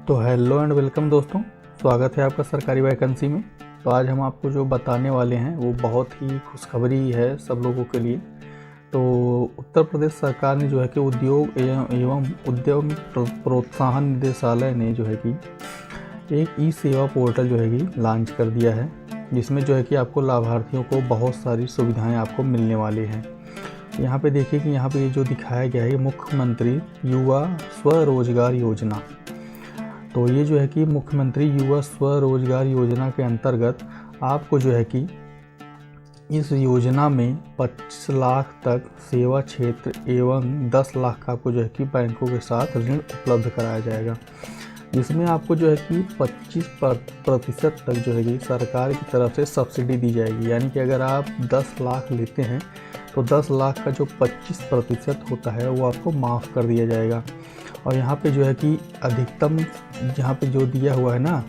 तो hello and welcome दोस्तों, स्वागत है आपका सरकारी वैकेंसी में। तो आज हम आपको जो बताने वाले हैं वो बहुत ही खुशखबरी है सब लोगों के लिए। तो उत्तर प्रदेश सरकार ने जो है कि उद्योग एवं उद्यम प्रोत्साहन निदेशालय ने जो है कि एक ई सेवा पोर्टल जो है कि लॉन्च कर दिया है, जिसमें जो है कि आपको लाभार्थियों को बहुत सारी सुविधाएँ आपको मिलने वाली हैं। यहाँ पे देखिए कि यहाँ पे जो दिखाया गया है मुख्यमंत्री युवा स्वरोजगार योजना। तो ये जो है कि मुख्यमंत्री युवा स्वरोजगार योजना के अंतर्गत आपको जो है कि इस योजना में 25 लाख तक सेवा क्षेत्र एवं 10 लाख का आपको जो है कि बैंकों के साथ ऋण उपलब्ध कराया जाएगा, जिसमें आपको जो है कि 25% तक जो है कि सरकार की तरफ से सब्सिडी दी जाएगी। यानी कि अगर आप 10 लाख लेते हैं तो 10 लाख का जो 25% होता है वो आपको माफ़ कर दिया जाएगा। और यहाँ पे जो है कि अधिकतम यहाँ पे जो दिया हुआ है ना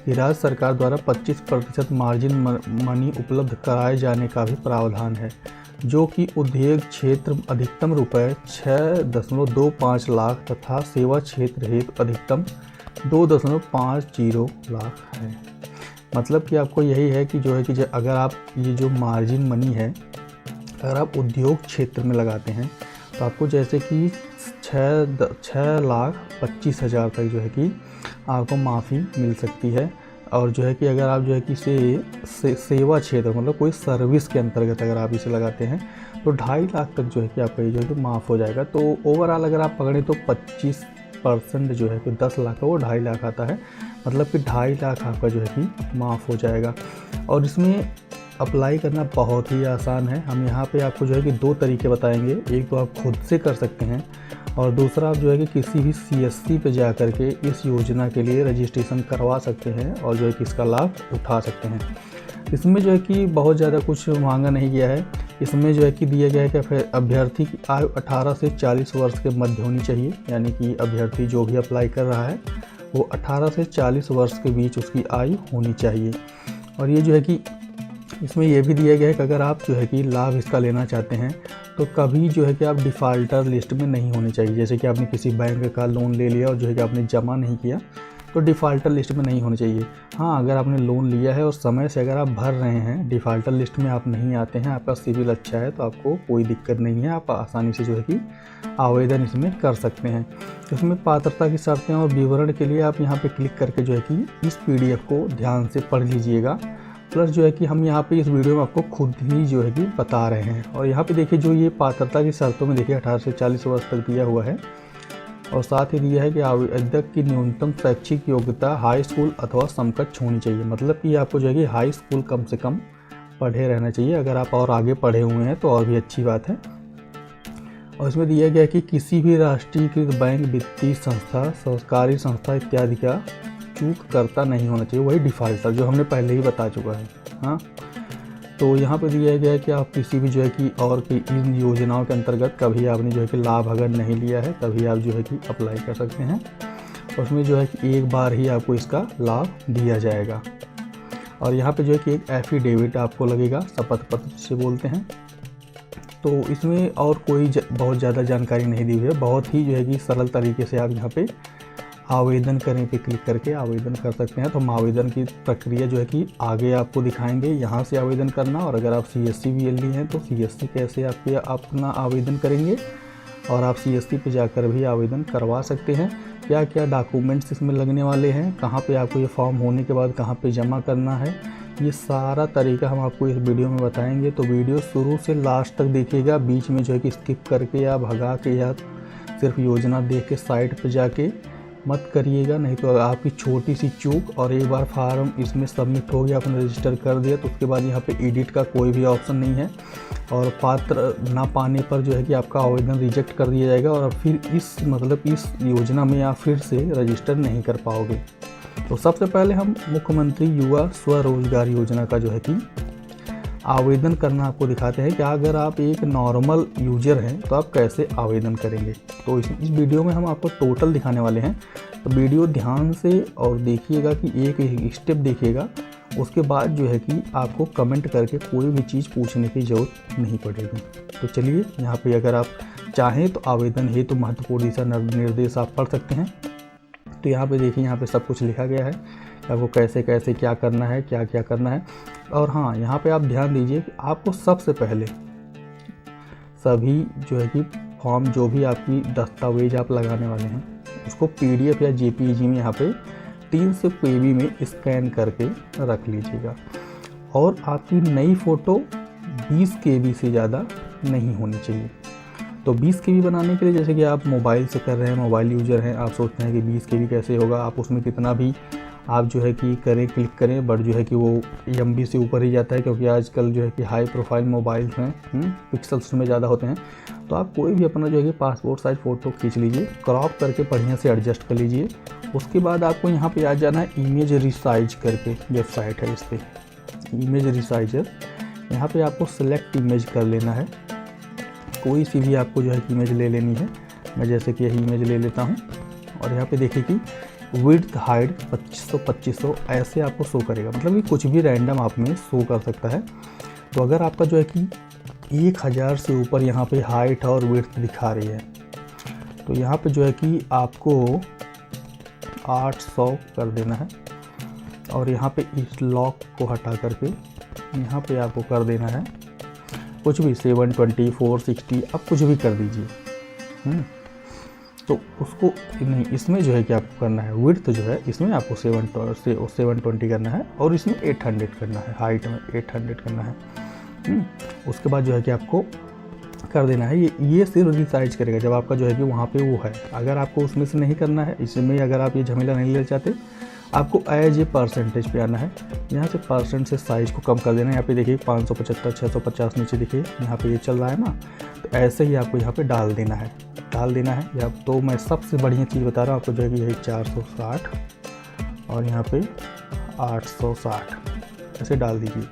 कि राज्य सरकार द्वारा 25% मार्जिन मनी उपलब्ध कराए जाने का भी प्रावधान है, जो कि उद्योग क्षेत्र अधिकतम रुपए 6.25 लाख तथा सेवा क्षेत्र हेतु अधिकतम 2.50 लाख है। मतलब कि आपको यही है कि जो है कि अगर आप ये जो मार्जिन मनी है अगर आप उद्योग क्षेत्र में लगाते हैं तो आपको जैसे कि 6,25,000 तक जो है कि आपको माफ़ी मिल सकती है। और जो है कि अगर आप जो है कि सेवा क्षेत्र मतलब कोई सर्विस के अंतर्गत अगर आप इसे लगाते हैं तो 2.5 लाख तक जो है कि आपका ये जो है कि माफ़ हो जाएगा। तो ओवरऑल अगर आप पकड़ें तो 25% जो है कि 10 लाख का वो 2.5 लाख आता है, मतलब कि 2.5 लाख आपका जो है कि माफ़ हो जाएगा। और इसमें अप्लाई करना बहुत ही आसान है। हम यहाँ पे आपको जो है कि 2 तरीके बताएंगे। एक तो आप खुद से कर सकते हैं और दूसरा आप जो है कि किसी भी CSC पे जा कर के इस योजना के लिए रजिस्ट्रेशन करवा सकते हैं और जो है कि इसका लाभ उठा सकते हैं। इसमें जो है कि बहुत ज़्यादा कुछ मांगा नहीं गया है। इसमें जो है कि दिया गया है कि फिर अभ्यर्थी की आयु 18 से 40 वर्ष के मध्य होनी चाहिए। यानी कि अभ्यर्थी जो भी अप्लाई कर रहा है वो 18 से 40 वर्ष के बीच उसकी आयु होनी चाहिए। और ये जो है कि इसमें यह भी दिया गया है कि अगर आप जो है कि लाभ इसका लेना चाहते हैं तो कभी जो है कि आप डिफ़ाल्टर लिस्ट में नहीं होने चाहिए। जैसे कि आपने किसी बैंक का लोन ले लिया और जो है कि आपने जमा नहीं किया तो डिफ़ाल्टर लिस्ट में नहीं होने चाहिए। हाँ, अगर आपने लोन लिया है और समय से अगर आप भर रहे हैं, डिफ़ाल्टर लिस्ट में आप नहीं आते हैं, आपका सिविल अच्छा है तो आपको कोई दिक्कत नहीं है, आप आसानी से जो है कि आवेदन इसमें कर सकते हैं। इसमें पात्रता की शर्तें और विवरण के लिए आप यहाँ पर क्लिक करके जो है कि इस PDF को ध्यान से पढ़ लीजिएगा। प्लस जो है कि हम यहाँ पे इस वीडियो में आपको खुद ही जो है कि बता रहे हैं। और यहाँ पे देखिए जो ये पात्रता की शर्तों में देखिए 18 से 40 वर्ष तक दिया हुआ है और साथ ही दिया है कि आवेदक की न्यूनतम शैक्षिक योग्यता हाई स्कूल अथवा समकक्ष होनी चाहिए। मतलब कि आपको जो है कि हाई स्कूल कम से कम पढ़े रहना चाहिए। अगर आप और आगे पढ़े हुए हैं तो और भी अच्छी बात है। और इसमें दिया गया है कि किसी भी राष्ट्रीयकृत बैंक, वित्तीय संस्था, सरकारी संस्था इत्यादि का चूक करता नहीं होना चाहिए, वही डिफ़ाल्टर जो हमने पहले ही बता चुका है। हाँ, तो यहाँ पे दिया गया है कि आप किसी भी जो है कि और की इन योजनाओं के अंतर्गत कभी आपने जो है कि लाभ अगर नहीं लिया है तभी आप जो है कि अप्लाई कर सकते हैं। और उसमें जो है कि एक बार ही आपको इसका लाभ दिया जाएगा। और यहाँ पे जो है कि एक एफिडेविट आपको लगेगा, शपथ पत्र जिसे बोलते हैं। तो इसमें और कोई बहुत ज़्यादा जानकारी नहीं दी हुई है। बहुत ही जो है कि सरल तरीके से आप यहाँ पे आवेदन करें पे क्लिक करके आवेदन कर सकते हैं। तो हम आवेदन की प्रक्रिया जो है कि आगे आपको दिखाएंगे, यहाँ से आवेदन करना। और अगर आप CSC VLD हैं तो CSC कैसे अपना आवेदन करेंगे और आप CSC पे जाकर भी आवेदन करवा सकते हैं। क्या क्या डॉक्यूमेंट्स इसमें लगने वाले हैं, कहाँ पे आपको ये फॉर्म होने के बाद कहाँ पे जमा करना है, ये सारा तरीका हम आपको इस वीडियो में बताएंगे। तो वीडियो शुरू से लास्ट तक देखिएगा, बीच में जो है कि स्किप करके या भगा के या सिर्फ योजना देख के साइट पर जाके मत करिएगा, नहीं तो आपकी छोटी सी चूक और एक बार फार्म इसमें सबमिट हो गया, आपने रजिस्टर कर दिया तो उसके बाद यहाँ पे एडिट का कोई भी ऑप्शन नहीं है और पात्र ना पाने पर जो है कि आपका आवेदन रिजेक्ट कर दिया जाएगा और फिर इस योजना में आप फिर से रजिस्टर नहीं कर पाओगे। तो सबसे पहले हम मुख्यमंत्री युवा स्वरोजगार योजना का जो है कि आवेदन करना आपको दिखाते हैं कि अगर आप एक नॉर्मल यूजर हैं तो आप कैसे आवेदन करेंगे। तो इस वीडियो में हम आपको टोटल दिखाने वाले हैं। तो वीडियो ध्यान से और देखिएगा कि एक स्टेप देखिएगा, उसके बाद जो है कि आपको कमेंट करके कोई भी चीज़ पूछने की ज़रूरत नहीं पड़ेगी। तो चलिए यहाँ पे अगर आप चाहें तो आवेदन हेतु महत्वपूर्ण दिशा निर्देश आप पढ़ सकते हैं। तो यहाँ पे देखिए, यहाँ पे सब कुछ लिखा गया है कि आपको कैसे कैसे क्या करना है, क्या क्या करना है। और हाँ, यहाँ पे आप ध्यान दीजिए कि आपको सबसे पहले सभी जो है कि फॉर्म, जो भी आपकी दस्तावेज आप लगाने वाले हैं, उसको PDF या JPG में यहाँ पे 300 KB में स्कैन करके रख लीजिएगा। और आपकी नई फ़ोटो 20 KB से ज़्यादा नहीं होनी चाहिए। तो 20 KB बनाने के लिए, जैसे कि आप मोबाइल से कर रहे हैं, मोबाइल यूज़र हैं, आप सोचते हैं कि 20 KB कैसे होगा, आप उसमें कितना भी आप जो है कि करें, क्लिक करें, बट जो है कि वो MB से ऊपर ही जाता है, क्योंकि आजकल जो है कि हाई प्रोफाइल मोबाइल्स हैं, पिक्सल्स में ज़्यादा होते हैं। तो आप कोई भी अपना जो है कि पासपोर्ट साइज फ़ोटो खींच लीजिए, क्रॉप करके बढ़िया से एडजस्ट कर लीजिए। उसके बाद आपको यहाँ पे आ जाना है इमेज रिसाइज करके वेबसाइट है, इस पर इमेज रिसाइजर। यहाँ पे आपको सेलेक्ट इमेज कर लेना है, कोई सी भी आपको जो है कि इमेज ले लेनी है। मैं जैसे कि यही इमेज ले लेता हूँ। और यहाँ पे देखिए कि विड्थ हाइट 2500 ऐसे आपको शो करेगा, मतलब कि कुछ भी रैंडम आप में शो कर सकता है। तो अगर आपका जो है कि 1000 से ऊपर यहाँ पे हाइट और विड्थ दिखा रही है, तो यहाँ पे जो है कि आपको 800 कर देना है। और यहाँ पे इस लॉक को हटा करके यहाँ पे आपको कर देना है कुछ भी 720, 460, आप कुछ भी कर दीजिए। तो उसको नहीं, इसमें जो है कि आपको करना है विड्थ जो है इसमें आपको 720 करना है, और इसमें 800 करना है, हाइट में 800 करना है। उसके बाद जो है कि आपको कर देना है, ये सिर्फ रिसाइज करेगा जब आपका जो है कि वहाँ पे वो है। अगर आपको उसमें से नहीं करना है, इसमें अगर आप ये झमेला नहीं ले चाहते, आपको एज ए परसेंटेज पे आना है। यहाँ से परसेंट से साइज़ को कम कर देना है। यहाँ पे देखिए 575, 650 नीचे देखिए यहाँ पे ये चल रहा है ना, तो ऐसे ही आपको यहाँ पे डाल देना है या तो मैं सबसे बढ़िया चीज़ बता रहा हूँ आपको, जो है कि यही 460 और यहाँ पे 860 ऐसे डाल दीजिए,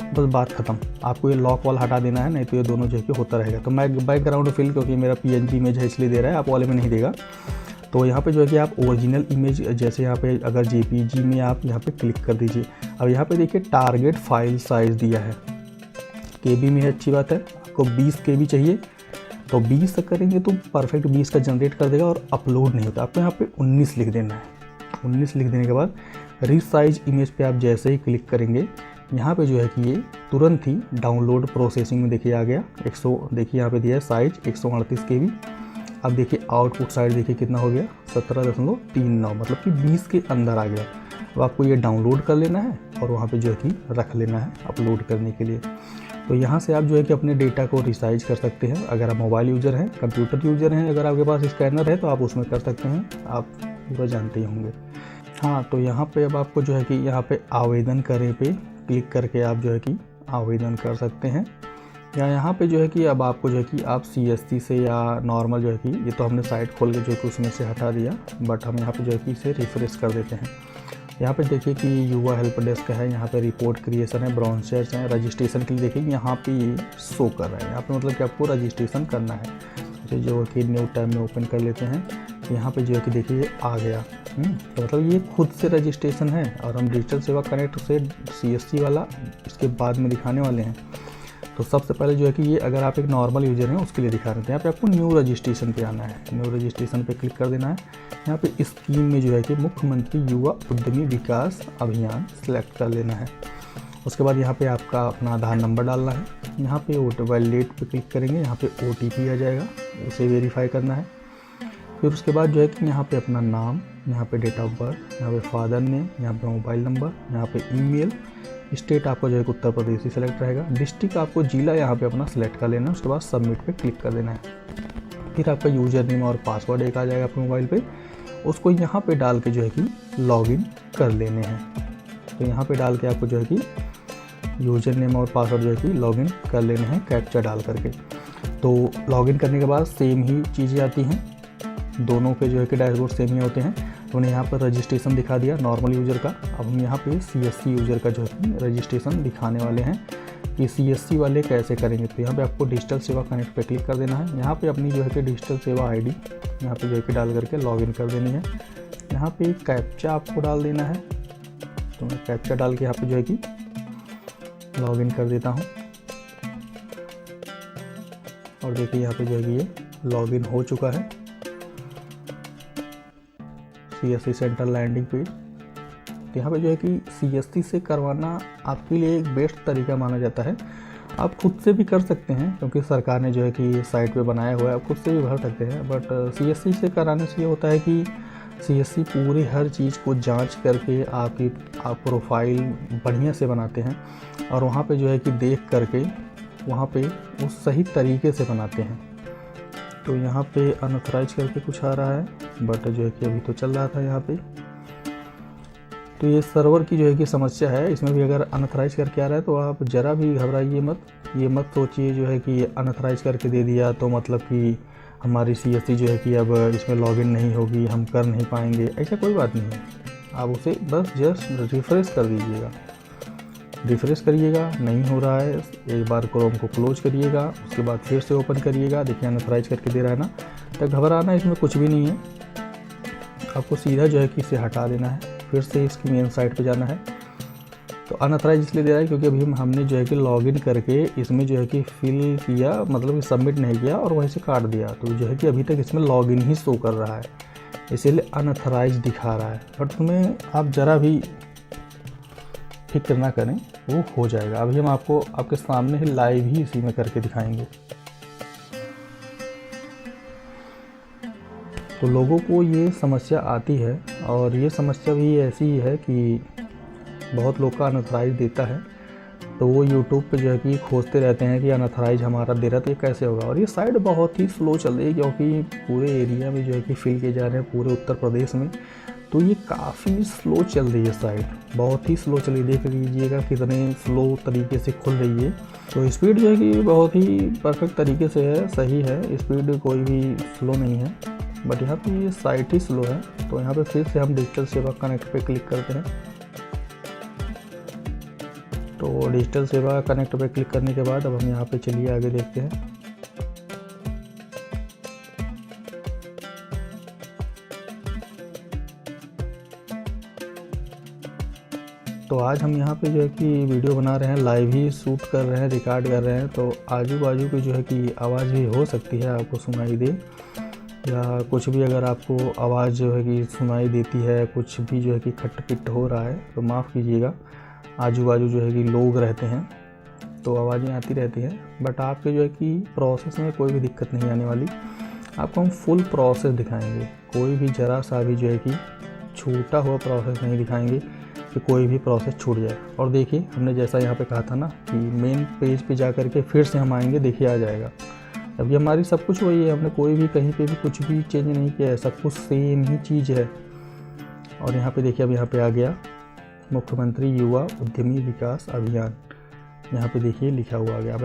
बस बात ख़त्म। आपको ये लॉक वाला हटा देना है, नहीं तो ये दोनों जो है कि होता रहेगा। तो मैं बैकग्राउंड फिल, क्योंकि मेरा PNG इमेज है इसलिए दे रहा है, आप वाले में नहीं देगा। तो यहाँ पे जो है कि आप ओरिजिनल इमेज, जैसे यहाँ पे अगर JPG में आप यहाँ पे क्लिक कर दीजिए। अब यहाँ पे देखिए टारगेट फाइल साइज़ दिया है, KB में है, अच्छी बात है। आपको 20 KB चाहिए, तो 20 से करेंगे तो परफेक्ट 20 का जनरेट कर देगा और अपलोड नहीं होता। आपको यहाँ पे 19 लिख देना है। 19 लिख देने के बाद रिसाइज इमेज पे आप जैसे ही क्लिक करेंगे, यहाँ पे जो है कि ये तुरंत ही डाउनलोड प्रोसेसिंग में देखिए आ गया। 100 देखिए यहाँ पे दिया है साइज 138 KB। अब देखिए आउटपुट साइड देखिए कितना हो गया, 17.39, मतलब कि 20 के अंदर आ गया। अब आपको ये डाउनलोड कर लेना है और वहाँ पे जो है कि रख लेना है अपलोड करने के लिए। तो यहाँ से आप जो है कि अपने डेटा को रिसाइज कर सकते हैं। अगर आप मोबाइल यूज़र हैं, कंप्यूटर यूज़र हैं, अगर आपके पास स्कैनर है तो आप उसमें कर सकते हैं, आप पूरा जानते ही होंगे। हाँ, तो यहाँ पे अब आपको जो है कि यहाँ पे आवेदन करें पे क्लिक करके आप जो है कि आवेदन कर सकते हैं। या यहाँ पे जो है कि अब आपको जो है कि आप CSC से या नॉर्मल जो है कि ये तो हमने साइट खोल के जो है कि उसमें से हटा दिया, बट हम यहाँ पे जो है कि इसे रिफ्रेश कर देते हैं। यहाँ पे देखिए कि युवा हेल्प डेस्क है, यहाँ पे रिपोर्ट क्रिएशन है, ब्राउज़र्स हैं, रजिस्ट्रेशन के लिए देखिए यहाँ पे ये शो कर रहा है। यहाँ पे मतलब कि आपको रजिस्ट्रेशन करना है। तो जो कि न्यू टैब में ओपन कर लेते हैं, यहाँ पे जो है कि देखिए ये आ गया। तो मतलब ये खुद से रजिस्ट्रेशन है, और हम डिजिटल सेवा कनेक्ट से CSC वाला इसके बाद में दिखाने वाले हैं। तो सबसे पहले जो है कि ये अगर आप एक नॉर्मल यूज़र हैं उसके लिए दिखा रहे थे। यहाँ पे आपको न्यू रजिस्ट्रेशन पे आना है, न्यू रजिस्ट्रेशन पे क्लिक कर देना है। यहाँ पे स्कीम में जो है कि मुख्यमंत्री युवा उद्यमी विकास अभियान सेलेक्ट कर लेना है। उसके बाद यहाँ पे आपका अपना आधार नंबर डालना है। यहाँ पे वैलिडेट पे क्लिक करेंगे, यहाँ पे OTP आ जाएगा, उसे वेरीफाई करना है। फिर उसके बाद जो है कि यहाँ पे अपना नाम, यहाँ पे डेट ऑफ बर्थ, यहाँ पे फादर नेम, यहाँ पे मोबाइल नंबर, यहाँ पे ईमेल, स्टेट आपको जो है उत्तर प्रदेश ही सेलेक्ट रहेगा। डिस्ट्रिक्ट आपको जिला यहाँ पे अपना सेलेक्ट कर लेना है। उसके बाद सबमिट पे क्लिक कर देना है। फिर आपका यूज़र नेम और पासवर्ड एक आ जाएगा आपके मोबाइल पे, उसको यहाँ पे डाल के जो है कि लॉगिन कर लेने हैं। तो यहाँ पे डाल के आपको जो है कि यूज़र नेम और पासवर्ड जो है कि लॉगिन कर लेने हैं कैप्चा डाल करके। तो लॉगिन करने के बाद सेम ही चीज़ें आती हैं, दोनों पे जो है कि डैशबोर्ड सेम ही होते हैं। तो उन्हें यहाँ पर रजिस्ट्रेशन दिखा दिया नॉर्मल यूज़र का। अब हम यहाँ पे CSC यूज़र का जो है रजिस्ट्रेशन दिखाने वाले हैं कि CSC वाले कैसे करेंगे। तो यहाँ पे आपको डिजिटल सेवा कनेक्ट पे क्लिक कर देना है। यहाँ पे अपनी जो है कि डिजिटल सेवा ID यहाँ पे जो है कि डाल करके लॉगिन कर देनी है। यहाँ पे कैप्चा आपको डाल देना है, तो मैं कैप्चा डाल के यहाँ पे जो है कि लॉगिन कर देता हूँ। और देखिए यहाँ पे जो है कि ये लॉगिन हो चुका है। CSC center landing page. यहाँ पे जो है कि CSC से करवाना आपके लिए एक बेस्ट तरीका माना जाता है। आप खुद से भी कर सकते हैं क्योंकि सरकार ने जो है कि साइट पे बनाया हुआ है, आप खुद से भी भर सकते हैं। बट CSC से कराने से ये होता है कि CSC पूरी हर चीज़ को जांच करके आप प्रोफाइल बढ़िया से बनाते हैं और वहाँ पे जो है कि देख करके वहाँ पे उस सही तरीके से बनाते हैं। तो यहाँ पे अनऑथराइज करके कुछ आ रहा है, बट जो है कि अभी तो चल रहा था यहाँ पे। तो ये सर्वर की जो है कि समस्या है, इसमें भी अगर अनऑथराइज करके आ रहा है तो आप ज़रा भी घबराइए मत। ये मत सोचिए जो है कि अनऑथराइज करके दे दिया तो मतलब कि हमारी CSC जो है कि अब इसमें लॉगिन नहीं होगी, हम कर नहीं पाएंगे, ऐसा कोई बात नहीं है। आप उसे बस जस्ट रिफ़्रेश कर दीजिएगा, रिफ़्रेश करिएगा, नहीं हो रहा है एक बार क्रोम को क्लोज करिएगा, उसके बाद फिर से ओपन करिएगा। देखिए अनऑथराइज करके दे रहा है ना, तो घबराना इसमें कुछ भी नहीं है। आपको सीधा जो है कि इसे हटा देना है, फिर से इसकी मेन साइट पे जाना है। तो अनऑथराइज इसलिए दे रहा है क्योंकि अभी हमने जो है कि लॉगिन करके इसमें जो है कि फिल किया, मतलब कि सबमिट नहीं किया और वहीं से काट दिया, तो जो है कि अभी तक इसमें लॉगिन ही शो कर रहा है, इसीलिए अनऑथराइज दिखा रहा है। बट तुम्हें आप ज़रा भी फिक्र ना करें, वो हो जाएगा। अभी हम आपको आपके सामने ही लाइव ही इसी में करके दिखाएंगे। तो लोगों को ये समस्या आती है और ये समस्या भी ऐसी ही है कि बहुत लोग का अनऑथराइज देता है, तो वो यूट्यूब पे जो है कि खोजते रहते हैं कि अनऑथराइज हमारा दे रहा तो ये कैसे होगा। और ये साइट बहुत ही स्लो चल रही है क्योंकि पूरे एरिया में जो है कि फिल किए जा रहे हैं, पूरे उत्तर प्रदेश में, तो ये काफ़ी स्लो चल रही है साइट, बहुत ही स्लो चल रही है। देख लीजिएगा कितने स्लो तरीके से खुल रही है। तो स्पीड जो है कि बहुत ही परफेक्ट तरीके से है, सही है, स्पीड कोई भी स्लो नहीं है। बट यहाँ पे ये साइट ही स्लो है। तो यहाँ पे फिर से हम डिजिटल सेवा कनेक्ट पे क्लिक करते हैं। तो डिजिटल सेवा कनेक्ट पे क्लिक करने के बाद अब हम यहाँ पे चलिए आगे देखते हैं। तो आज हम यहाँ पे जो है कि वीडियो बना रहे हैं, लाइव ही शूट कर रहे हैं, रिकॉर्ड कर रहे हैं। तो आजू बाजू की जो है कि आवाज़ भी हो सकती है आपको सुनाई दे, या कुछ भी अगर आपको आवाज़ जो है कि सुनाई देती है, कुछ भी जो है कि खटपिट हो रहा है तो माफ़ कीजिएगा। आजू बाजू जो है कि लोग रहते हैं तो आवाज़ें आती रहती हैं, बट आपके जो है कि प्रोसेस में कोई भी दिक्कत नहीं आने वाली। आपको हम फुल प्रोसेस दिखाएंगे, कोई भी ज़रा सा भी जो है कि छूटा हुआ प्रोसेस नहीं दिखाएंगे कि कोई भी प्रोसेस छूट जाए। और देखिए हमने जैसा यहाँ पे कहा था ना कि मेन पेज पे जा कर के फिर से हम आएंगे, देखिए आ जाएगा। अभी हमारी सब कुछ वही है, हमने कोई भी कहीं पे भी कुछ भी चेंज नहीं किया है, सब कुछ सेम ही चीज़ है। और यहाँ पे देखिए अब यहाँ पे आ गया मुख्यमंत्री युवा उद्यमी विकास अभियान, यहाँ पे देखिए लिखा हुआ आ गया। अब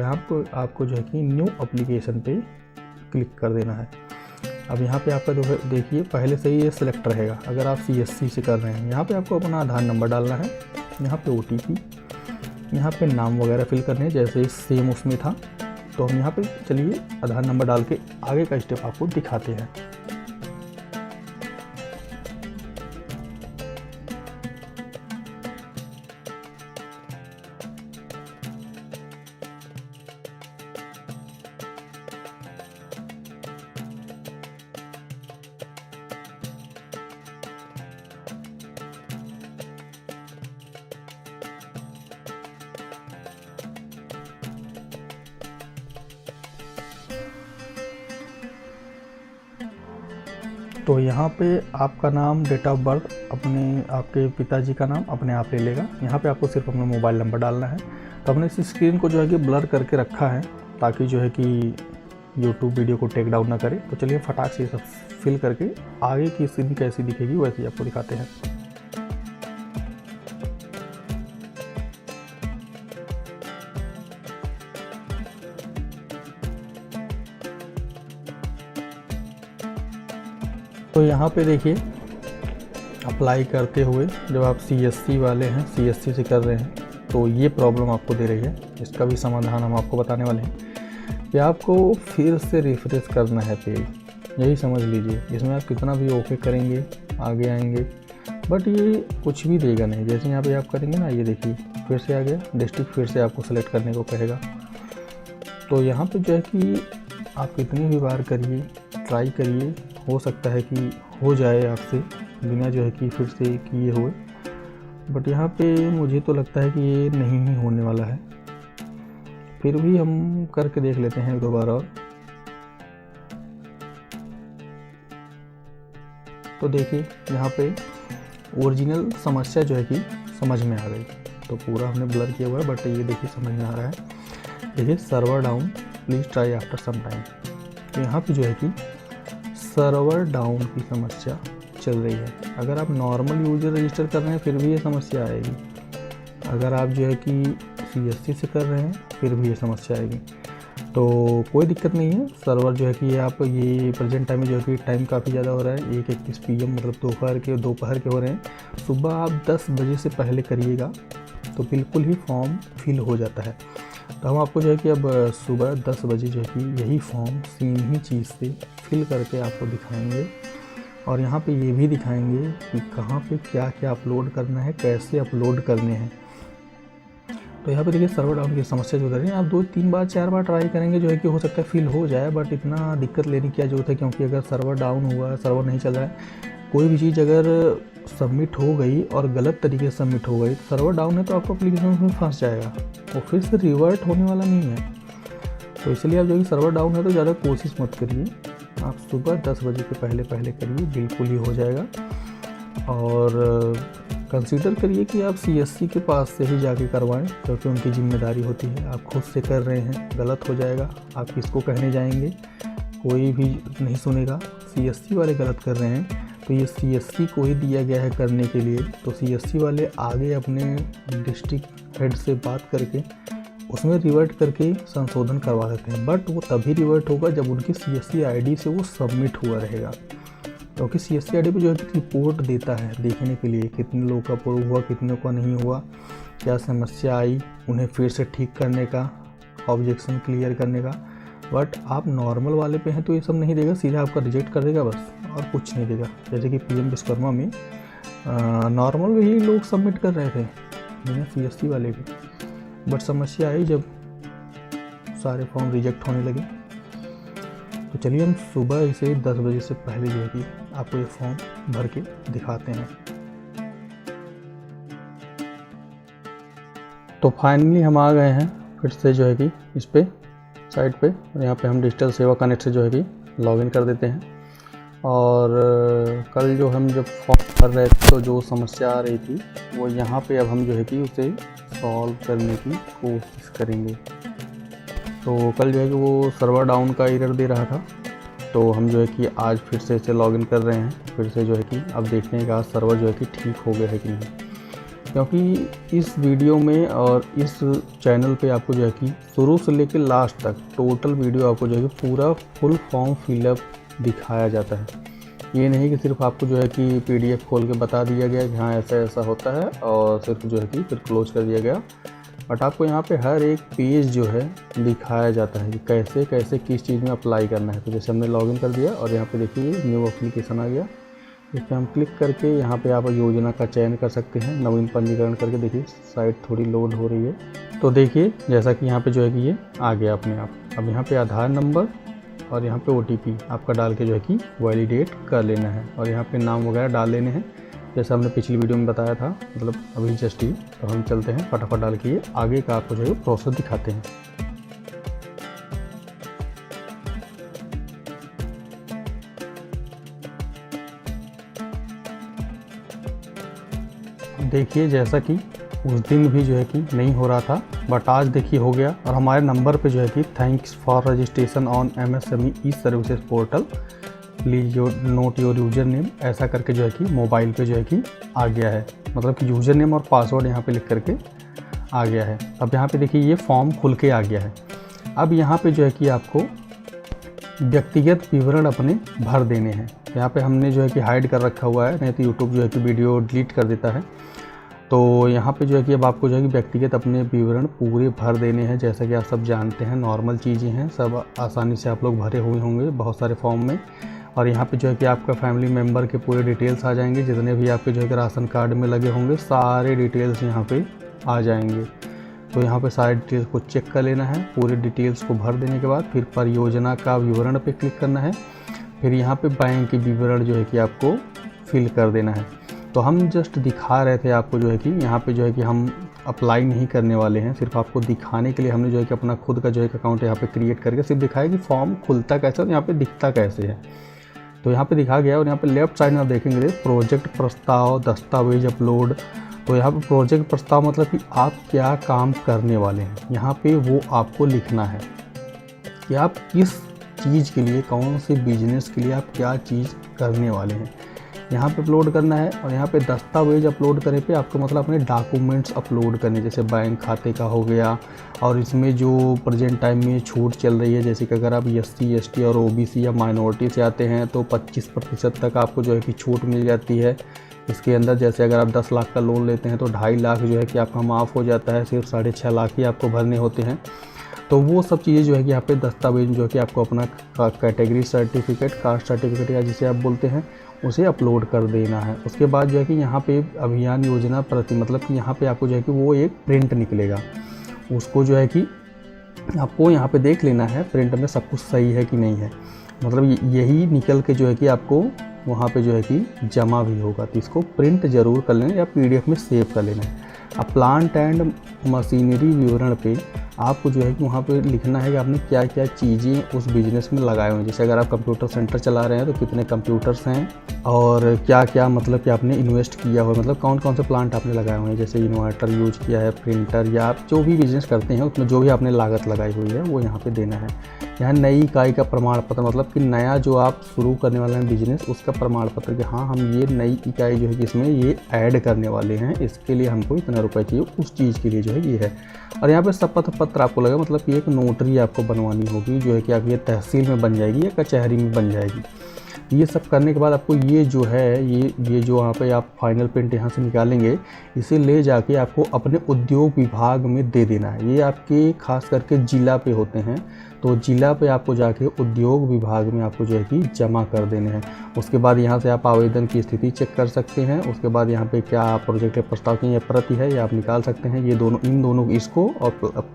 आपको जो है कि न्यू एप्लीकेशन पे क्लिक कर देना है। अब यहाँ पे आपका देखिए पहले से ही ये सिलेक्ट रहेगा अगर आप CSC से कर रहे हैं। यहाँ पे आपको अपना आधार नंबर डालना है, यहाँ पे OTP, यहाँ पे नाम वगैरह फिल करने हैं जैसे सेम उसमें था। तो हम यहाँ पे चलिए आधार नंबर डाल के आगे का स्टेप आपको दिखाते हैं। तो यहाँ पे आपका नाम, डेट ऑफ बर्थ, आपके पिताजी का नाम अपने आप ले लेगा। यहाँ पे आपको सिर्फ अपना मोबाइल नंबर डालना है। तो हमने इस स्क्रीन को जो है कि ब्लर करके रखा है ताकि जो है कि यूट्यूब वीडियो को टेक डाउन ना करे। तो चलिए फटाक से सब फिल करके आगे की स्क्रीन कैसी दिखेगी वैसे आपको दिखाते हैं। तो यहाँ पे देखिए अप्लाई करते हुए जब आप CSC वाले हैं, CSC से कर रहे हैं, तो ये प्रॉब्लम आपको दे रही है। इसका भी समाधान हम आपको बताने वाले हैं कि आपको फिर से रिफ्रेश करना है पेज, यही समझ लीजिए। इसमें आप कितना भी ओके करेंगे, आगे आएंगे, बट ये कुछ भी देगा नहीं। जैसे यहाँ पे आप करेंगे ना, ये देखिए फिर से आ गया डिस्ट्रिक्ट, फिर से आपको सेलेक्ट करने को कहेगा। तो यहाँ पे जो है कि आप कितनी भी बार करिए, ट्राई करिए, हो सकता है कि हो जाए आपसे, बिना जो है कि फिर से किए हुए। बट यहाँ पे मुझे तो लगता है कि ये नहीं ही होने वाला है, फिर भी हम करके देख लेते हैं एक दो बार और। तो देखिए यहाँ पे ओरिजिनल समस्या जो है कि समझ में आ गई। तो पूरा हमने ब्लर किया हुआ है, बट ये देखिए समझ में आ रहा है। देखिए server down, please try after some time. तो यहाँ पे जो है कि सर्वर डाउन की समस्या चल रही है। अगर आप नॉर्मल यूजर रजिस्टर कर रहे हैं फिर भी ये समस्या आएगी। अगर आप जो है कि CSC से कर रहे हैं फिर भी ये समस्या आएगी। तो कोई दिक्कत नहीं है। सर्वर जो है कि आप ये प्रेजेंट टाइम में जो है कि टाइम काफ़ी ज़्यादा हो रहा है, 1:21 PM मतलब दोपहर के हो रहे हैं। सुबह आप 10 बजे से पहले करिएगा तो बिल्कुल ही फॉर्म फिल हो जाता है। तो हम आपको जो है कि अब सुबह 10 बजे जो है कि यही फॉर्म सेम ही चीज़ से फिल करके आपको दिखाएंगे, और यहाँ पे ये भी दिखाएंगे कि कहाँ पे क्या क्या अपलोड करना है, कैसे अपलोड करने हैं। तो यहाँ पे देखिए सर्वर डाउन की समस्या जो कर रही है, आप 2-3 बार 4 बार ट्राई करेंगे जो है कि हो सकता है फिल हो जाए, बट इतना दिक्कत लेने की क्या जरूरत है। क्योंकि अगर सर्वर डाउन हुआ, सर्वर नहीं चल रहा है, कोई भी चीज़ अगर सबमिट हो गई और गलत तरीके से सबमिट हो गई, सर्वर डाउन है तो आपको एप्लीकेशन में फंस जाएगा, वो फिर से रिवर्ट होने वाला नहीं है। तो इसलिए आप जो कि सर्वर डाउन है तो ज़्यादा कोशिश मत करिए, आप सुबह 10 बजे के पहले करिए, बिल्कुल ही हो जाएगा। और कंसीडर करिए कि आप CSC के पास से ही जाके करवाएं, क्योंकि उनकी जिम्मेदारी होती है। आप खुद से कर रहे हैं, गलत हो जाएगा, आप किसको कहने जाएंगे, कोई भी नहीं सुनेगा। CSC वाले गलत कर रहे हैं तो ये CSC को ही दिया गया है करने के लिए। तो CSC वाले आगे अपने डिस्ट्रिक्ट हेड से बात करके उसमें रिवर्ट करके संशोधन करवा देते हैं, बट वो तभी रिवर्ट होगा जब उनकी CSC ID से वो सबमिट हुआ रहेगा। क्योंकि CSC ID पे जो है कि रिपोर्ट देता है देखने के लिए कितने लोगों का अप्रूव हुआ, कितने का नहीं हुआ, क्या समस्या आई, उन्हें फिर से ठीक करने का, ऑब्जेक्शन क्लियर करने का। बट आप नॉर्मल वाले पे हैं तो ये सब नहीं देगा, सीधा आपका रिजेक्ट कर देगा बस, और कुछ नहीं देगा। जैसे कि PM विश्वकर्मा में नॉर्मल में ही लोग सबमिट कर रहे थे बिना CSC वाले के, बट समस्या आई जब सारे फॉर्म रिजेक्ट होने लगे। तो चलिए हम सुबह इसे 10 बजे से पहले जो है कि आपको ये फॉर्म भर के दिखाते हैं। तो फाइनली हम आ गए हैं फिर से जो है कि इस पे साइट पे, और यहाँ पे हम डिजिटल सेवा कनेक्ट से जो है कि लॉगिन कर देते हैं। और कल जो हम जब फॉर्म भर रहे थे तो जो समस्या आ रही थी वो यहाँ पे अब हम जो है कि उसे सॉल्व करने की कोशिश करेंगे। तो कल जो है कि वो सर्वर डाउन का एरर दे रहा था, तो हम जो है कि आज फिर से इसे लॉगिन कर रहे हैं। फिर से जो है कि अब देखते हैं कि आज सर्वर जो है कि ठीक हो गया है कि नहीं। क्योंकि इस वीडियो में और इस चैनल पे आपको जो है कि शुरू से लेकर लास्ट तक टोटल वीडियो आपको जो है कि पूरा फुल फॉर्म फिलअप दिखाया जाता है। ये नहीं कि सिर्फ आपको जो है कि PDF खोल के बता दिया गया कि हाँ ऐसा ऐसा होता है और सिर्फ जो है कि फिर क्लोज कर दिया गया, बट आपको यहाँ पे हर एक पेज जो है दिखाया जाता है कि कैसे कैसे किस चीज़ में अप्लाई करना है। तो जैसे हमने लॉगिन कर दिया और यहाँ पे देखिए न्यू एप्लीकेशन आ गया, इस पर हम क्लिक करके यहाँ पे आप योजना का चयन कर सकते हैं, नवीन पंजीकरण करके। देखिए साइट थोड़ी लोड हो रही है, तो देखिए जैसा कि यहाँ पे जो है कि ये आ गया अपने आप। अब यहाँ पे आधार नंबर और यहाँ पे OTP आपका डाल के जो है कि वैलिडेट कर लेना है, और यहाँ पे नाम वगैरह डाल लेने हैं जैसा हमने पिछली वीडियो में बताया था, मतलब अभी जस्ट ही। तो हम चलते हैं फटाफट डाल के, ये आगे का आपको जो है प्रोसेस दिखाते हैं। देखिए जैसा कि उस दिन भी जो है कि नहीं हो रहा था, बट आज देखिए हो गया, और हमारे नंबर पे जो है कि thanks for registration on MSME E services portal, please not your user name, ऐसा करके जो है कि मोबाइल पे जो है कि आ गया है। मतलब कि यूज़र नेम और पासवर्ड यहाँ पे लिख करके आ गया है। अब यहाँ पे देखिए ये फॉर्म खुल के आ गया है। अब यहाँ पे जो है कि आपको व्यक्तिगत विवरण अपने भर देने हैं। यहाँ पे हमने जो है कि हाइड कर रखा हुआ है, नहीं तो यूट्यूब जो है कि वीडियो डिलीट कर देता है। तो यहाँ पे जो है कि अब आपको जो है कि व्यक्तिगत अपने विवरण पूरे भर देने हैं। जैसा कि आप सब जानते हैं नॉर्मल चीज़ें हैं, सब आसानी से आप लोग भरे हुए होंगे बहुत सारे फॉर्म में। और यहाँ पे जो है कि आपका फैमिली मेम्बर के पूरे डिटेल्स आ जाएंगे, जितने भी आपके जो है कि राशन कार्ड में लगे होंगे सारे डिटेल्स यहाँ पे आ जाएंगे। तो यहाँ पे सारे डिटेल्स को चेक कर लेना है। पूरे डिटेल्स को भर देने के बाद फिर परियोजना का विवरण पे क्लिक करना है। फिर यहाँ पे बैंक के विवरण जो है कि आपको फिल कर देना है। तो हम जस्ट दिखा रहे थे आपको जो है कि यहाँ पे जो है कि हम अप्लाई नहीं करने वाले हैं, सिर्फ आपको दिखाने के लिए हमने जो है कि अपना खुद का जो है अकाउंट यहाँ पे क्रिएट करके सिर्फ दिखाया कि फॉर्म खुलता कैसे और यहाँ पे दिखता कैसे है। तो यहाँ पे दिखा गया और यहाँ पे लेफ्ट साइड में आप देखेंगे प्रोजेक्ट प्रस्ताव, दस्तावेज अपलोड। तो यहाँ पे प्रोजेक्ट प्रस्ताव मतलब कि आप क्या काम करने वाले हैं, यहाँ पे वो आपको लिखना है कि आप किस चीज़ के लिए, कौन से बिजनेस के लिए आप क्या चीज़ करने वाले हैं, यहाँ पे अपलोड करना है। और यहाँ पे दस्तावेज अपलोड करने पे आपको मतलब अपने डॉक्यूमेंट्स अपलोड करने, जैसे बैंक खाते का हो गया। और इसमें जो प्रेजेंट टाइम में छूट चल रही है, जैसे कि अगर आप SC ST और OBC या माइनॉरिटी से आते हैं तो 25% तक आपको जो है कि छूट मिल जाती है इसके अंदर। जैसे अगर आप 10 लाख का लोन लेते हैं तो 2.5 लाख जो है कि आपका माफ़ हो जाता है, सिर्फ 6.5 लाख ही आपको भरने होते हैं। तो वो सब चीज़ें जो है कि यहाँ पे दस्तावेज जो है कि आपको अपना कैटेगरी सर्टिफिकेट, कास्ट सर्टिफिकेट या जिसे आप बोलते हैं उसे अपलोड कर देना है। उसके बाद जो है कि यहाँ पे अभियान योजना प्रति, मतलब कि यहाँ पे आपको जो है कि वो एक प्रिंट निकलेगा, उसको जो है कि आपको यहाँ पे देख लेना है प्रिंट में सब कुछ सही है कि नहीं है। मतलब यही निकल के जो है कि आपको वहाँ पे जो है कि जमा भी होगा, तो इसको प्रिंट ज़रूर कर लेना या PDF में सेव कर लेना है। अब प्लांट एंड मशीनरी विवरण पे आपको जो है कि वहाँ पे लिखना है कि आपने क्या क्या चीज़ें उस बिज़नेस में लगाए हुए हैं। जैसे अगर आप कंप्यूटर सेंटर चला रहे हैं तो कितने कंप्यूटर्स हैं और क्या क्या मतलब कि आपने इन्वेस्ट किया हुआ, मतलब कौन कौन से प्लांट आपने लगाए हुए हैं, जैसे इन्वर्टर यूज किया है, प्रिंटर, या आप जो भी बिज़नेस करते हैं उसमें जो भी आपने लागत लगाई हुई है वो यहाँ पे देना है। यहाँ नई इकाई का प्रमाण पत्र, मतलब कि नया जो आप शुरू करने वाले हैं बिजनेस उसका प्रमाण पत्र कि हाँ हम ये नई इकाई जो है कि इसमें ये ऐड करने वाले हैं, इसके लिए हमको इतना रुपये चाहिए, उस चीज़ के लिए जो है ये है। और यहाँ पे शपथ पत्र आपको लगेगा, मतलब कि एक नोटरी आपको बनवानी होगी जो है कि आप ये तहसील में बन जाएगी या कचहरी में बन जाएगी। ये सब करने के बाद आपको ये जो है ये जो यहाँ पे आप फाइनल प्रिंट यहाँ से निकालेंगे, इसे ले जाके आपको अपने उद्योग विभाग में दे देना है। ये आपके खास करके ज़िला पे होते हैं, तो ज़िला पे आपको जाके उद्योग विभाग में आपको जो है कि जमा कर देने हैं। उसके बाद यहाँ से आप आवेदन की स्थिति चेक कर सकते हैं। उसके बाद यहाँ पे क्या प्रोजेक्ट प्रस्ताव की प्रति है ये आप निकाल सकते हैं, ये दोनों, इन दोनों इसको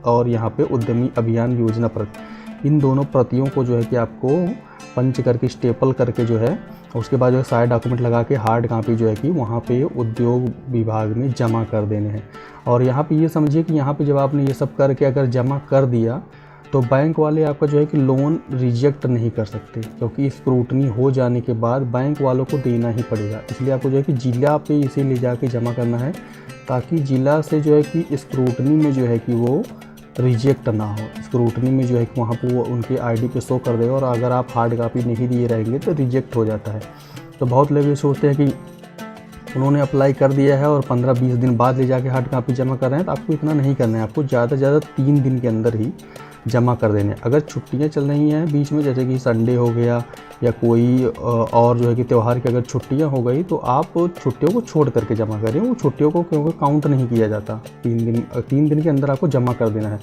और यहाँ पे उद्यमी अभियान योजना प्रति, इन दोनों प्रतियों को जो है कि आपको पंच करके स्टेपल करके जो है, उसके बाद जो है सारे डॉक्यूमेंट लगा के हार्ड कॉपी जो है कि वहाँ पे उद्योग विभाग में जमा कर देने हैं। और यहाँ पे ये समझिए कि यहाँ पे जब आपने ये सब करके अगर जमा कर दिया तो बैंक वाले आपका जो है कि लोन रिजेक्ट नहीं कर सकते, क्योंकि स्क्रूटनी हो जाने के बाद बैंक वालों को देना ही पड़ेगा। इसलिए आपको जो है कि ज़िला पे इसे ले जाके जमा करना है, ताकि ज़िला से जो है कि स्क्रूटनी में जो है कि वो रिजेक्ट ना हो। स्क्रूटनी में जो है कि वहाँ पर वो उनके ID पे शो कर देगा, और अगर आप हार्ड कॉपी नहीं दिए रहेंगे तो रिजेक्ट हो जाता है। तो बहुत लोग ये सोचते हैं कि उन्होंने अप्लाई कर दिया है और 15-20 दिन बाद ले जाके हार्ड कॉपी जमा कर रहे हैं, तो आपको इतना नहीं करना है। आपको ज़्यादा से ज़्यादा 3 दिन के अंदर ही जमा कर देने। अगर छुट्टियां चल रही हैं बीच में, जैसे कि संडे हो गया या कोई और जो है कि त्यौहार की अगर छुट्टियां हो गई, तो आप छुट्टियों को छोड़ करके जमा करें। वो छुट्टियों को क्योंकि काउंट नहीं किया जाता, 3 दिन के अंदर आपको जमा कर देना है,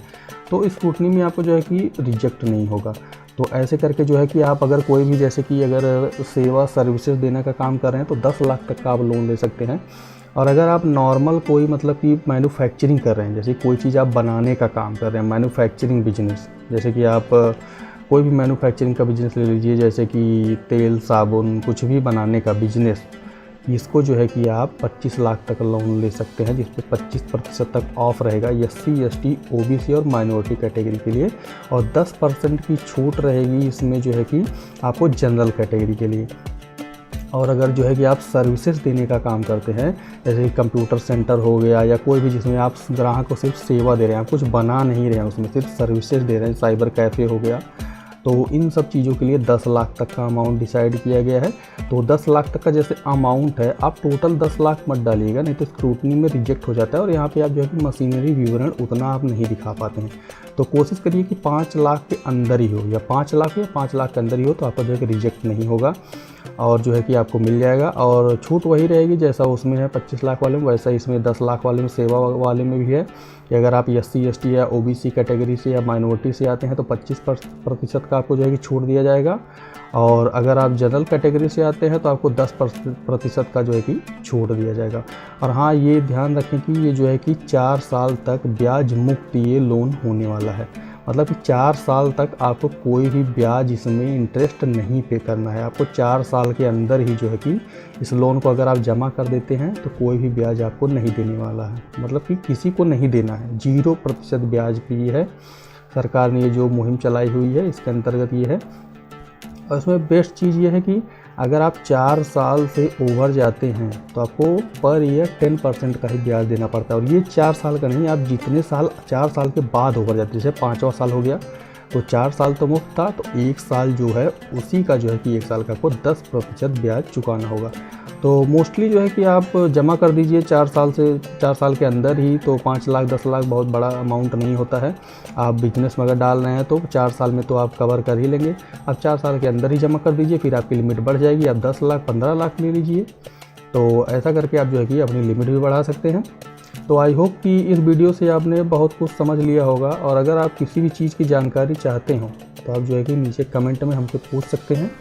तो स्क्रूटनी में आपको जो है कि रिजेक्ट नहीं होगा। तो ऐसे करके जो है कि आप अगर कोई भी, जैसे कि अगर सेवा सर्विसेज देने का काम कर रहे हैं तो 10 लाख तक का आप लोन ले सकते हैं। और अगर आप नॉर्मल कोई मतलब कि मैन्युफैक्चरिंग कर रहे हैं, जैसे कोई चीज़ आप बनाने का काम कर रहे हैं, मैन्युफैक्चरिंग बिजनेस, जैसे कि आप कोई भी मैन्युफैक्चरिंग का बिजनेस ले लीजिए, जैसे कि तेल साबुन कुछ भी बनाने का बिजनेस, इसको जो है कि आप 25 लाख तक लोन ले सकते हैं, जिस पे 25% तक ऑफ रहेगा SC ST OBC और माइनॉरिटी कैटेगरी के लिए, और 10% की छूट रहेगी इसमें जो है कि आपको जनरल कैटेगरी के लिए। और अगर जो है कि आप सर्विसेज देने का काम करते हैं, जैसे कंप्यूटर सेंटर हो गया या कोई भी जिसमें आप ग्राहक को सिर्फ सेवा दे रहे हैं, आप कुछ बना नहीं रहे हैं, उसमें सिर्फ सर्विसेज दे रहे हैं, साइबर कैफ़े हो गया, तो इन सब चीज़ों के लिए 10 लाख तक का अमाउंट डिसाइड किया गया है। तो 10 लाख तक का जैसे अमाउंट है, आप टोटल 10 लाख मत डालिएगा, नहीं तो स्क्रूटनी में रिजेक्ट हो जाता है, और यहाँ पे आप जो है कि मशीनरी विवरण उतना आप नहीं दिखा पाते हैं। तो कोशिश करिए कि 5 लाख के अंदर ही हो, या 5 लाख या 5 लाख के अंदर ही हो, तो आपका जो है कि रिजेक्ट नहीं होगा और जो है कि आपको मिल जाएगा। और छूट वही रहेगी जैसा उसमें है 25 लाख वाले में, वैसा इसमें 10 लाख वाले में, सेवा वाले में भी है कि अगर आप SC ST या OBC कैटेगरी से या माइनॉरिटी से आते हैं तो 25% का आपको जो है कि छूट दिया जाएगा, और अगर आप जनरल कैटेगरी से आते हैं तो आपको 10% का जो है कि छूट दिया जाएगा। और हाँ, ये ध्यान रखें कि ये जो है कि 4 साल तक ब्याज मुक्त ये लोन होने वाला है, मतलब कि 4 साल तक आपको कोई भी ब्याज इसमें इंटरेस्ट नहीं पे करना है। आपको 4 साल के अंदर ही जो है कि इस लोन को अगर आप जमा कर देते हैं तो कोई भी ब्याज आपको नहीं देने वाला है, मतलब कि किसी को नहीं देना है। 0% ब्याज पे ये है, सरकार ने ये जो मुहिम चलाई हुई है इसके अंतर्गत ये है। और इसमें बेस्ट चीज़ ये है कि अगर आप 4 साल से ओवर जाते हैं तो आपको पर ईयर 10% का ही ब्याज देना पड़ता है। और ये 4 साल का नहीं, आप जितने साल 4 साल के बाद ओवर जाते हैं, जैसे 5वां साल हो गया तो 4 साल तो मुफ्त था, तो 1 साल जो है उसी का जो है कि 1 साल का आपको 10% ब्याज चुकाना होगा। तो मोस्टली जो है कि आप जमा कर दीजिए 4 साल के अंदर ही, तो 5 लाख 10 लाख बहुत बड़ा अमाउंट नहीं होता है। आप बिजनेस में अगर डाल रहे हैं तो 4 साल में तो आप कवर कर ही लेंगे। आप 4 साल के अंदर ही जमा कर दीजिए, फिर आपकी लिमिट बढ़ जाएगी, आप 10 लाख 15 लाख ले लीजिए। तो ऐसा करके आप जो है कि अपनी लिमिट भी बढ़ा सकते हैं। तो आई होप कि इस वीडियो से आपने बहुत कुछ समझ लिया होगा। और अगर आप किसी भी चीज़ की जानकारी चाहते हो तो आप जो है कि नीचे कमेंट में हमसे पूछ सकते हैं,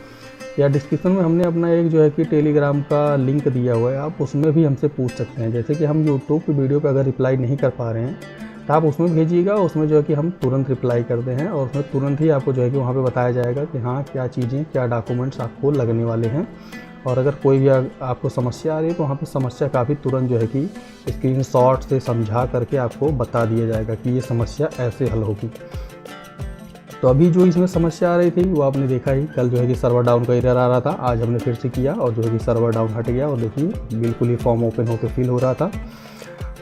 या डिस्क्रिप्शन में हमने अपना एक जो है कि टेलीग्राम का लिंक दिया हुआ है, आप उसमें भी हमसे पूछ सकते हैं। जैसे कि हम यूट्यूब की वीडियो पे अगर रिप्लाई नहीं कर पा रहे हैं तो आप उसमें भेजिएगा, उसमें जो है कि हम तुरंत रिप्लाई करते हैं और उसमें तुरंत ही आपको जो है कि वहाँ पे बताया जाएगा कि हाँ क्या चीज़ें, क्या डॉक्यूमेंट्स आपको लगने वाले हैं। और अगर कोई भी आपको समस्या आ रही है तो वहाँ पे समस्या का भी तुरंत जो है कि स्क्रीनशॉट से समझा करके आपको बता दिया जाएगा कि ये समस्या ऐसे हल होगी। तो अभी जो इसमें समस्या आ रही थी वो आपने देखा ही, कल जो है कि सर्वर डाउन का एरर आ रहा था, आज हमने फिर से किया और जो है कि सर्वर डाउन हट गया और देखिए बिल्कुल ही फॉर्म ओपन होकर फिल हो रहा था।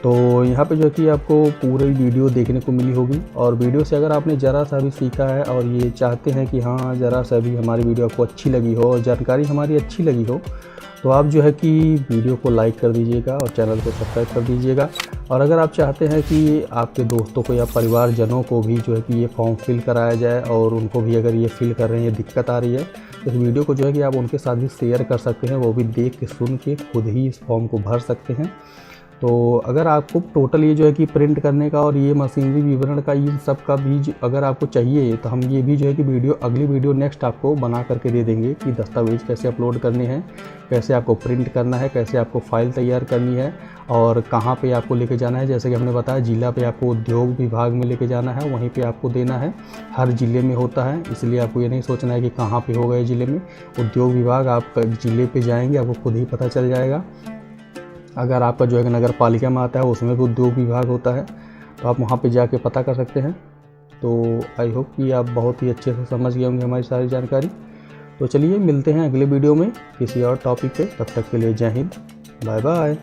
तो यहाँ पे जो है कि आपको पूरी वीडियो देखने को मिली होगी। और वीडियो से अगर आपने ज़रा सा भी सीखा है और ये चाहते हैं कि हाँ ज़रा सा भी हमारी वीडियो आपको अच्छी लगी हो और जानकारी हमारी अच्छी लगी हो, तो आप जो है कि वीडियो को लाइक कर दीजिएगा और चैनल को सब्सक्राइब कर दीजिएगा। और अगर आप चाहते हैं कि आपके दोस्तों को या परिवारजनों को भी जो है कि ये फॉर्म फिल कराया जाए और उनको भी अगर ये फिल कर रहे हैं, ये दिक्कत आ रही है, तो इस वीडियो को जो है कि आप उनके साथ भी शेयर कर सकते हैं, वो भी देख के सुन के खुद ही इस फॉर्म को भर सकते हैं। तो अगर आपको टोटल ये जो है कि प्रिंट करने का और ये मशीनरी विवरण का ये सब का भी अगर आपको चाहिए तो हम ये भी जो है कि अगली वीडियो नेक्स्ट आपको बना करके दे देंगे कि दस्तावेज़ कैसे अपलोड करने हैं, कैसे आपको प्रिंट करना है, कैसे आपको फ़ाइल तैयार करनी है और कहाँ पे आपको लेके जाना है। जैसे कि हमने बताया जिला पे आपको उद्योग विभाग में लेके जाना है, वहीं पे आपको देना है। हर ज़िले में होता है, इसलिए आपको ये नहीं सोचना है कि कहाँ पे होगा ये ज़िले में। उद्योग विभाग आप ज़िले पे जाएंगे आपको खुद ही पता चल जाएगा। अगर आपका जो है नगर पालिका में आता है उसमें भी उद्योग विभाग होता है, तो आप वहाँ पे जाके पता कर सकते हैं। तो आई होप कि आप बहुत ही अच्छे से समझ गए होंगे हमारी सारी जानकारी। तो चलिए मिलते हैं अगले वीडियो में किसी और टॉपिक पे, तब तक के लिए जय हिंद, बाय बाय।